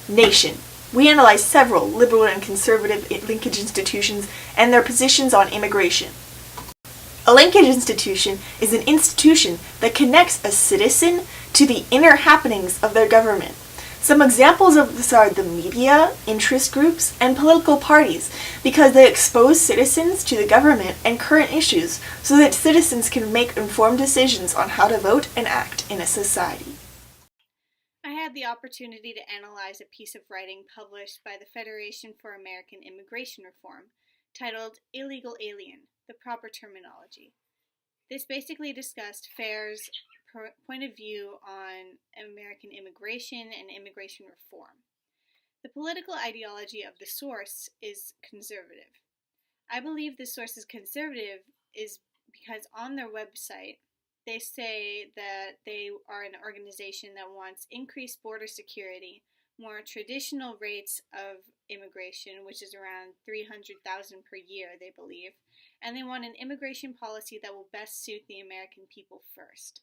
Nation. We analyze several liberal and conservative linkage institutions and their positions on immigration. A linkage institution is an institution that connects a citizen to the inner happenings of their government. Some examples of this are the media, interest groups, and political parties, because they expose citizens to the government and current issues so that citizens can make informed decisions on how to vote and act in a society. I had the opportunity to analyze a piece of writing published by the Federation for American Immigration Reform, titled Illegal Alien, the Proper Terminology. This basically discussed FAIR's point of view on American immigration and immigration reform. The political ideology of the source is conservative. I believe the source is conservative is because on their website, they say that they are an organization that wants increased border security, more traditional rates of immigration, which is around 300,000 per year, they believe, and they want an immigration policy that will best suit the American people first.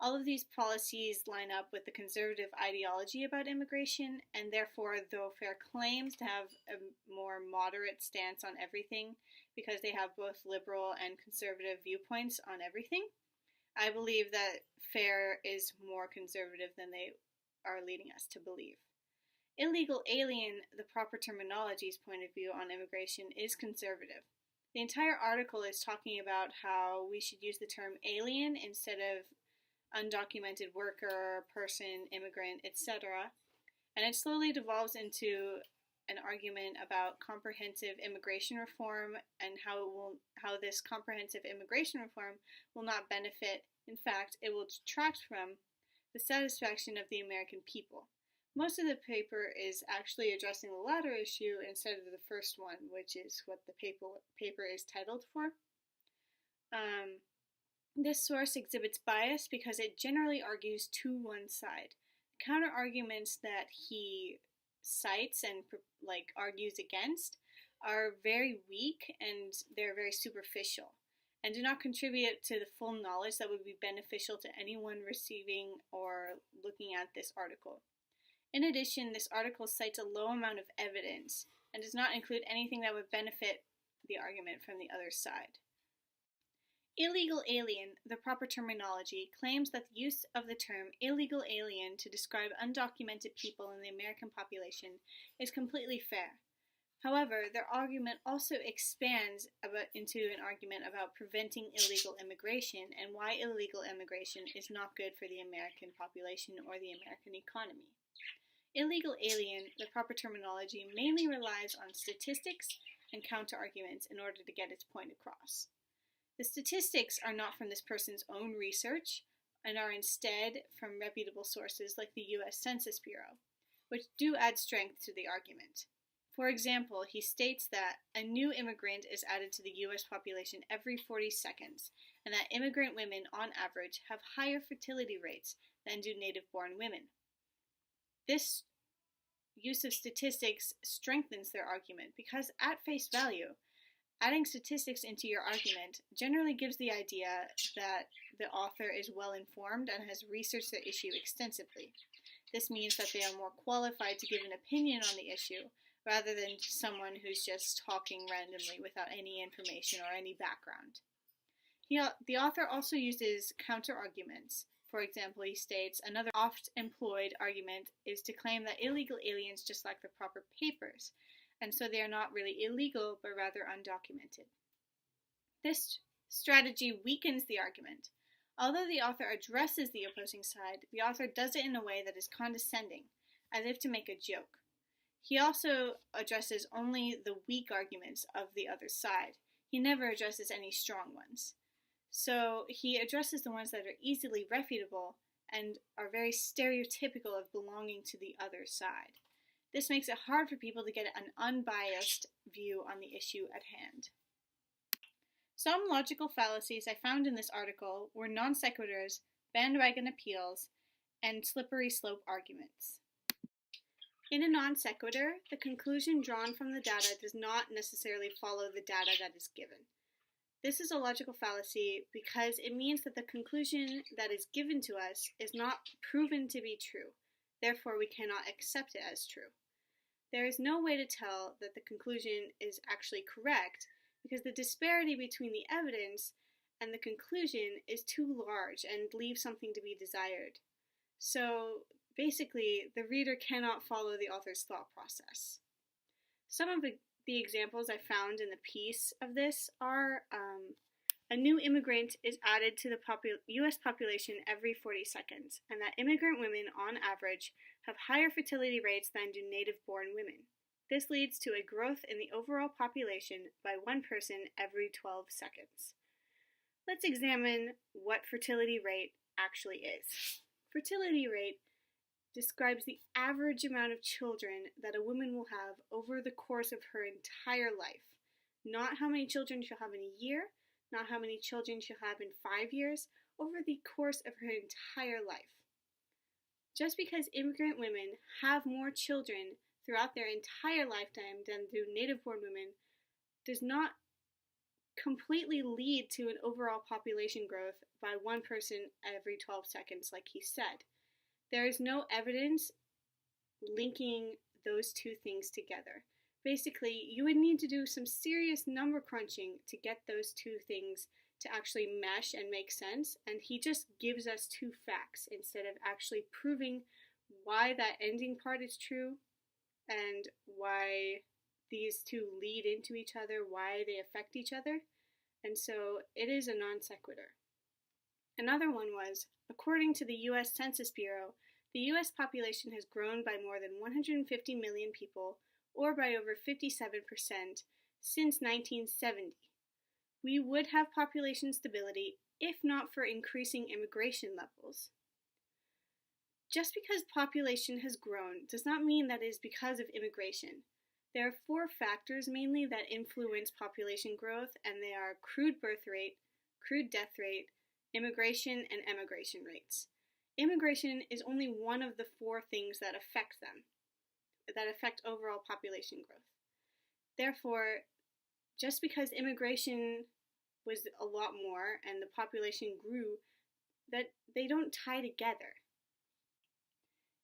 All of these policies line up with the conservative ideology about immigration, and therefore, though FAIR claims to have a more moderate stance on everything, because they have both liberal and conservative viewpoints on everything, I believe that FAIR is more conservative than they are leading us to believe. Illegal alien, the proper terminology's point of view on immigration, is conservative. The entire article is talking about how we should use the term alien instead of undocumented worker, person, immigrant, etc. And it slowly devolves into an argument about comprehensive immigration reform and how this comprehensive immigration reform will not benefit. In fact, it will detract from the satisfaction of the American people. Most of the paper is actually addressing the latter issue instead of the first one, which is what the paper is titled for. This source exhibits bias because it generally argues to one side. Counter arguments that he cites and argues against are very weak and they're very superficial and do not contribute to the full knowledge that would be beneficial to anyone receiving or looking at this article. In addition, this article cites a low amount of evidence and does not include anything that would benefit the argument from the other side. Illegal alien, the proper terminology, claims that the use of the term illegal alien to describe undocumented people in the American population is completely fair. However, their argument also expands into an argument about preventing illegal immigration and why illegal immigration is not good for the American population or the American economy. Illegal alien, the proper terminology, mainly relies on statistics and counter-arguments in order to get its point across. The statistics are not from this person's own research and are instead from reputable sources like the U.S. Census Bureau, which do add strength to the argument. For example, he states that a new immigrant is added to the U.S. population every 40 seconds, and that immigrant women, on average, have higher fertility rates than do native-born women. This use of statistics strengthens their argument because, at face value, adding statistics into your argument generally gives the idea that the author is well informed and has researched the issue extensively. This means that they are more qualified to give an opinion on the issue rather than someone who's just talking randomly without any information or any background. The author also uses counter-arguments. For example, he states, another oft-employed argument is to claim that illegal aliens just lack the proper papers, and so they are not really illegal, but rather undocumented. This strategy weakens the argument. Although the author addresses the opposing side, the author does it in a way that is condescending, as if to make a joke. He also addresses only the weak arguments of the other side. He never addresses any strong ones. So he addresses the ones that are easily refutable and are very stereotypical of belonging to the other side. This makes it hard for people to get an unbiased view on the issue at hand. Some logical fallacies I found in this article were non sequiturs, bandwagon appeals, and slippery slope arguments. In a non sequitur, the conclusion drawn from the data does not necessarily follow the data that is given. This is a logical fallacy because it means that the conclusion that is given to us is not proven to be true. therefore we cannot accept it as true. There is no way to tell that the conclusion is actually correct because the disparity between the evidence and the conclusion is too large and leaves something to be desired. So basically, the reader cannot follow the author's thought process. Some of the examples I found in the piece of this are a new immigrant is added to the U.S. population every 40 seconds, and that immigrant women, on average, have higher fertility rates than do native-born women. This leads to a growth in the overall population by one person every 12 seconds. Let's examine what fertility rate actually is. Fertility rate describes the average amount of children that a woman will have over the course of her entire life. Not how many children she'll have in a year, not how many children she'll have in 5 years, over the course of her entire life. Just because immigrant women have more children throughout their entire lifetime than do native-born women does not completely lead to an overall population growth by one person every 12 seconds, like he said. There is no evidence linking those two things together. Basically, you would need to do some serious number crunching to get those two things to actually mesh and make sense, and he just gives us two facts instead of actually proving why that ending part is true and why these two lead into each other, why they affect each other, and so it is a non sequitur. Another one was, according to the U.S. Census Bureau, the U.S. population has grown by more than 150 million people, or by over 57%, since 1970. We would have population stability if not for increasing immigration levels. Just because population has grown does not mean that it is because of immigration. There are 4 factors mainly that influence population growth, and they are crude birth rate, crude death rate, immigration, and emigration rates. Immigration is only one of the 4 things that affect them, that affect overall population growth. Therefore, just because immigration was a lot more and the population grew, that they don't tie together.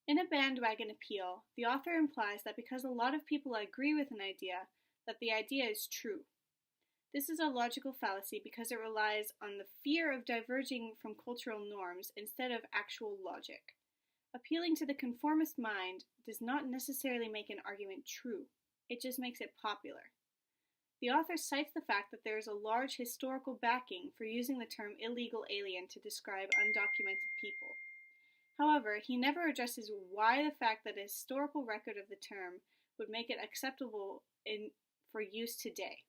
In a bandwagon appeal, the author implies that because a lot of people agree with an idea, that the idea is true. This is a logical fallacy because it relies on the fear of diverging from cultural norms instead of actual logic. Appealing to the conformist mind does not necessarily make an argument true, it just makes it popular. The author cites the fact that there is a large historical backing for using the term illegal alien to describe undocumented people. However, he never addresses why the fact that a historical record of the term would make it acceptable for use today.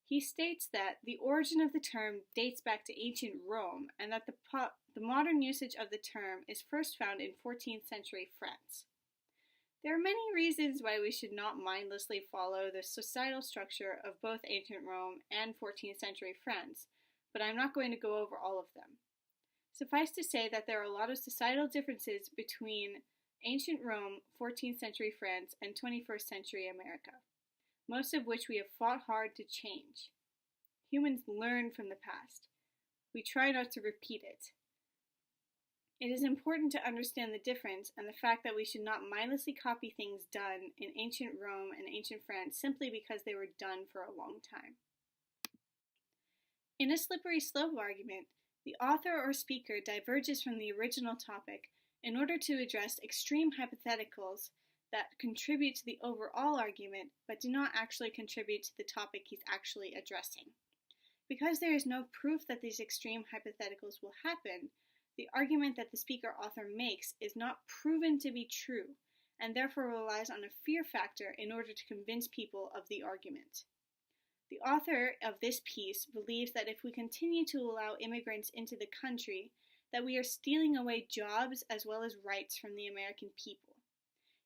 He states that the origin of the term dates back to ancient Rome and that the modern usage of the term is first found in 14th century France. There are many reasons why we should not mindlessly follow the societal structure of both ancient Rome and 14th century France, but I'm not going to go over all of them. Suffice to say that there are a lot of societal differences between ancient Rome, 14th century France, and 21st century America, most of which we have fought hard to change. Humans learn from the past. We try not to repeat it. It is important to understand the difference and the fact that we should not mindlessly copy things done in ancient Rome and ancient France simply because they were done for a long time. In a slippery slope argument, the author or speaker diverges from the original topic in order to address extreme hypotheticals that contribute to the overall argument but do not actually contribute to the topic he's actually addressing. Because there is no proof that these extreme hypotheticals will happen, the argument that the speaker-author makes is not proven to be true, and therefore relies on a fear factor in order to convince people of the argument. The author of this piece believes that if we continue to allow immigrants into the country, that we are stealing away jobs as well as rights from the American people.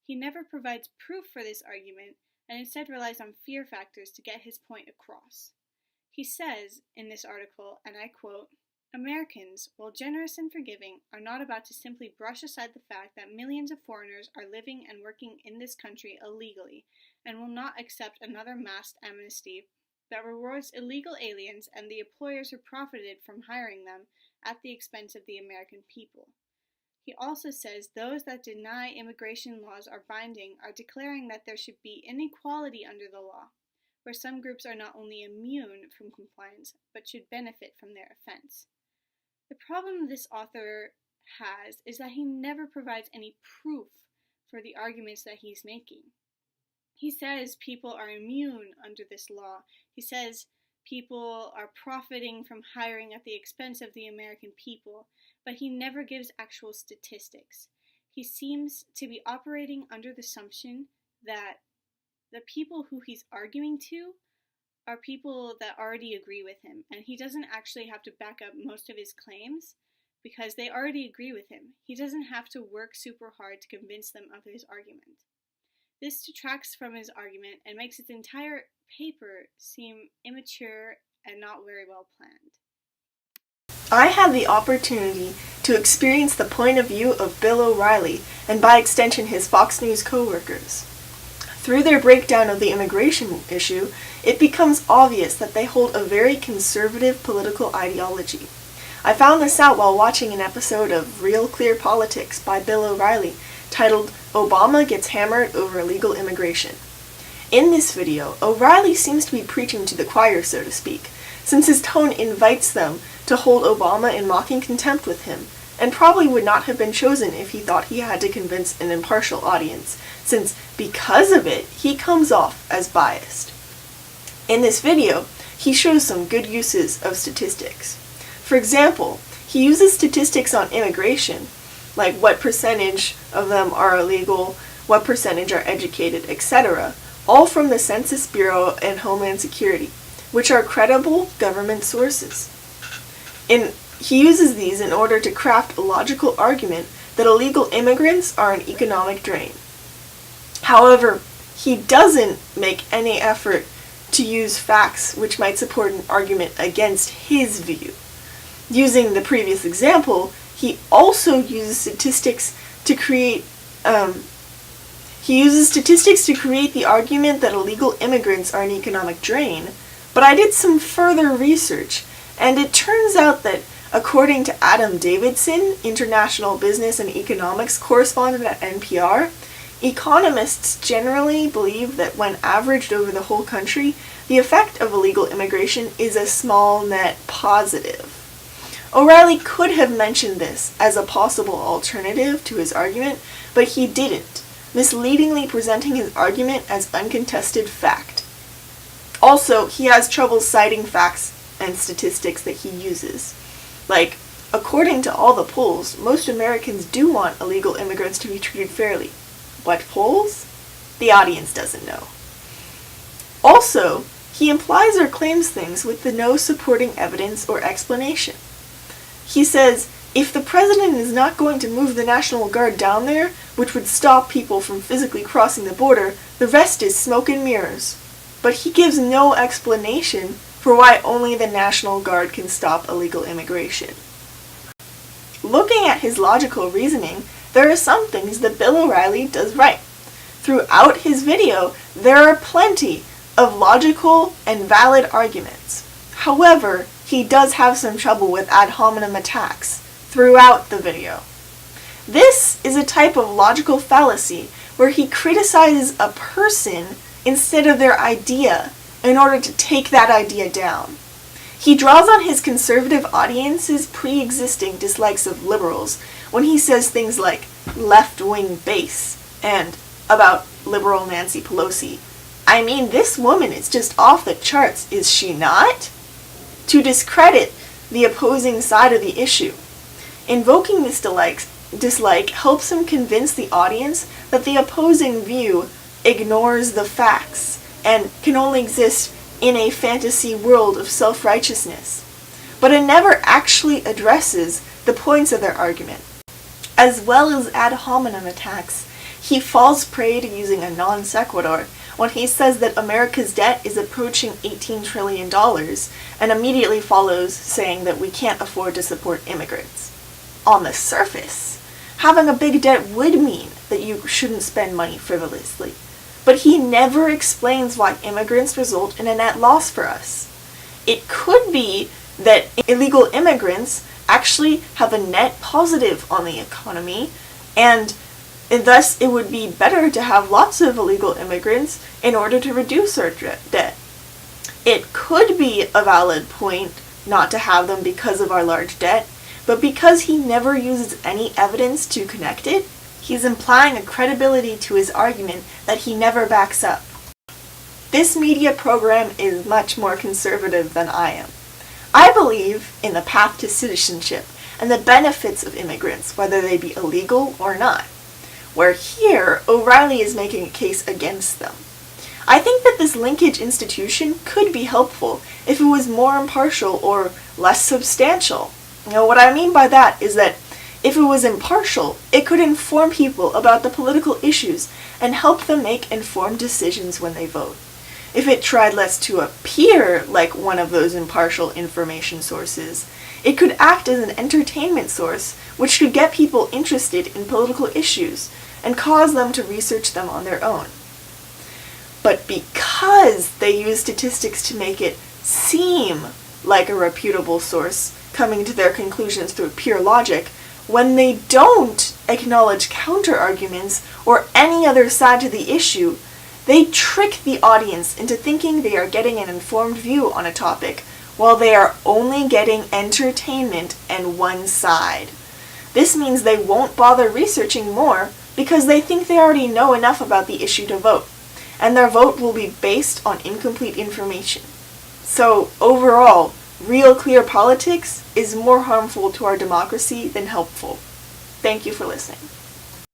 He never provides proof for this argument, and instead relies on fear factors to get his point across. He says in this article, and I quote, "Americans, while generous and forgiving, are not about to simply brush aside the fact that millions of foreigners are living and working in this country illegally, and will not accept another mass amnesty that rewards illegal aliens and the employers who profited from hiring them at the expense of the American people. He also says those that deny immigration laws are binding are declaring that there should be inequality under the law, where some groups are not only immune from compliance, but should benefit from their offense. The problem this author has is that he never provides any proof for the arguments that he's making. He says people are immune under this law. He says people are profiting from hiring at the expense of the American people, but he never gives actual statistics. He seems to be operating under the assumption that the people who he's arguing to are people that already agree with him, and he doesn't actually have to back up most of his claims because they already agree with him. He doesn't have to work super hard to convince them of his argument. This detracts from his argument and makes his entire paper seem immature and not very well planned. I had the opportunity to experience the point of view of Bill O'Reilly, and by extension his Fox News co-workers. Through their breakdown of the immigration issue, it becomes obvious that they hold a very conservative political ideology. I found this out while watching an episode of Real Clear Politics by Bill O'Reilly, titled Obama Gets Hammered Over Illegal Immigration. In this video, O'Reilly seems to be preaching to the choir, so to speak, since his tone invites them to hold Obama in mocking contempt with him, and probably would not have been chosen if he thought he had to convince an impartial audience, since because of it, he comes off as biased. In this video, he shows some good uses of statistics. For example, he uses statistics on immigration, like what percentage of them are illegal, what percentage are educated, etc., all from the Census Bureau and Homeland Security, which are credible government sources. He uses these in order to craft a logical argument that illegal immigrants are an economic drain. However, he doesn't make any effort to use facts which might support an argument against his view. Using the previous example, he also uses statistics to create the argument that illegal immigrants are an economic drain, but I did some further research, and it turns out that according to Adam Davidson, international business and economics correspondent at NPR, economists generally believe that when averaged over the whole country, the effect of illegal immigration is a small net positive. O'Reilly could have mentioned this as a possible alternative to his argument, but he didn't, misleadingly presenting his argument as uncontested fact. Also, he has trouble citing facts and statistics that he uses. Like, according to all the polls, most Americans do want illegal immigrants to be treated fairly. What polls? The audience doesn't know. Also, he implies or claims things with no supporting evidence or explanation. He says, if the president is not going to move the National Guard down there, which would stop people from physically crossing the border, the rest is smoke and mirrors. But he gives no explanation for why only the National Guard can stop illegal immigration. Looking at his logical reasoning, there are some things that Bill O'Reilly does right. Throughout his video, there are plenty of logical and valid arguments. However, he does have some trouble with ad hominem attacks throughout the video. This is a type of logical fallacy where he criticizes a person instead of their idea in order to take that idea down. He draws on his conservative audience's pre-existing dislikes of liberals when he says things like left-wing base and about liberal Nancy Pelosi. I mean, this woman is just off the charts, is she not? To discredit the opposing side of the issue. Invoking this dislike helps him convince the audience that the opposing view ignores the facts and can only exist in a fantasy world of self-righteousness. But it never actually addresses the points of their argument. As well as ad hominem attacks, he falls prey to using a non sequitur when he says that America's debt is approaching $18 trillion and immediately follows saying that we can't afford to support immigrants. On the surface, having a big debt would mean that you shouldn't spend money frivolously. But he never explains why immigrants result in a net loss for us. It could be that illegal immigrants actually have a net positive on the economy, and thus it would be better to have lots of illegal immigrants in order to reduce our debt. It could be a valid point not to have them because of our large debt, but because he never uses any evidence to connect it, he's implying a credibility to his argument that he never backs up. This media program is much more conservative than I am. I believe in the path to citizenship and the benefits of immigrants, whether they be illegal or not, where here O'Reilly is making a case against them. I think that this linkage institution could be helpful if it was more impartial or less substantial. What I mean by that is that if it was impartial, it could inform people about the political issues and help them make informed decisions when they vote. If it tried less to appear like one of those impartial information sources, it could act as an entertainment source which could get people interested in political issues and cause them to research them on their own. But because they use statistics to make it seem like a reputable source, coming to their conclusions through pure logic, when they don't acknowledge counter-arguments or any other side to the issue, they trick the audience into thinking they are getting an informed view on a topic, while they are only getting entertainment and one side. This means they won't bother researching more because they think they already know enough about the issue to vote, and their vote will be based on incomplete information. So, overall, real clear politics is more harmful to our democracy than helpful. Thank you for listening.